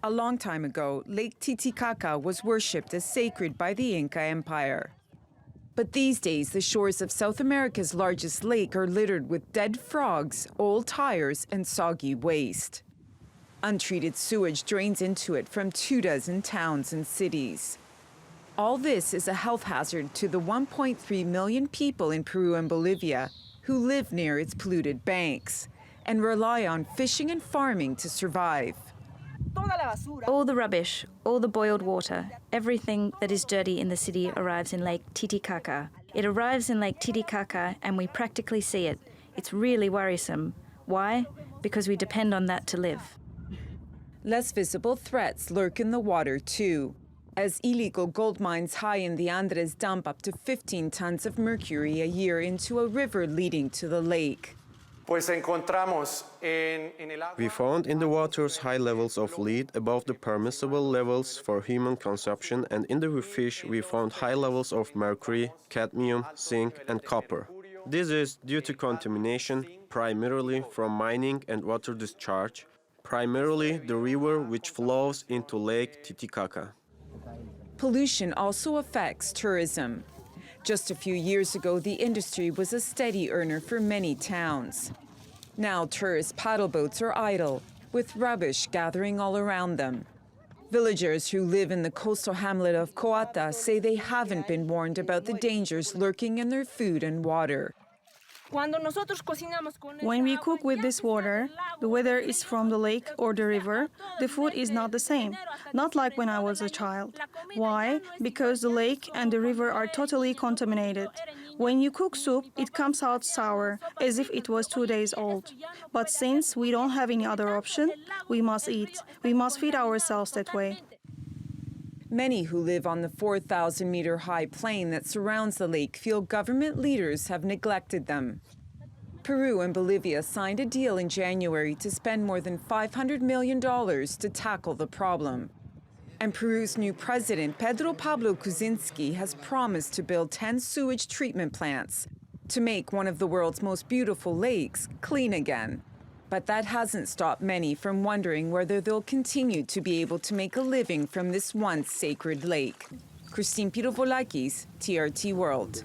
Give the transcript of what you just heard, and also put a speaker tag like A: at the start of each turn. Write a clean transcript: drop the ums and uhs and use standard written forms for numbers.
A: A long time ago, Lake Titicaca was worshipped as sacred by the Inca Empire. But these days, the shores of South America's largest lake are littered with dead frogs, old tires, and soggy waste. Untreated sewage drains into it from 24 towns and cities. All this is a health hazard to the 1.3 million people in Peru and Bolivia who live near its polluted banks and rely on fishing and farming to survive.
B: All the rubbish, all the boiled water, everything that is dirty in the city arrives in Lake Titicaca. It arrives in Lake Titicaca and we practically see it. It's really worrisome. Why? Because we depend on that to live.
A: Less visible threats lurk in the water too, as illegal gold mines high in the Andes dump up to 15 tons of mercury a year into a river leading to the lake.
C: We found in the waters high levels of lead above the permissible levels for human consumption, and in the fish we found high levels of mercury, cadmium, zinc, and copper. This is due to contamination, primarily from mining and water discharge, primarily the river which flows into Lake Titicaca.
A: Pollution also affects tourism. Just a few years ago, the industry was a steady earner for many towns. Now tourist paddle boats are idle, with rubbish gathering all around them. Villagers who live in the coastal hamlet of Coata say they haven't been warned about the dangers lurking in their food and water.
D: When we cook with this water, whether it's from the lake or the river, the food is not the same, not like when I was a child. Why? Because the lake and the river are totally contaminated. When you cook soup, it comes out sour, as if it was 2 days old. But since we don't have any other option, we must eat. We must feed ourselves that way.
A: Many who live on the 4,000-meter-high plain that surrounds the lake feel government leaders have neglected them. Peru and Bolivia signed a deal in January to spend more than $500 million to tackle the problem. And Peru's new president, Pedro Pablo Kuczynski, has promised to build 10 sewage treatment plants to make one of the world's most beautiful lakes clean again. But that hasn't stopped many from wondering whether they'll continue to be able to make a living from this once sacred lake. Christine Pirovolakis, TRT World.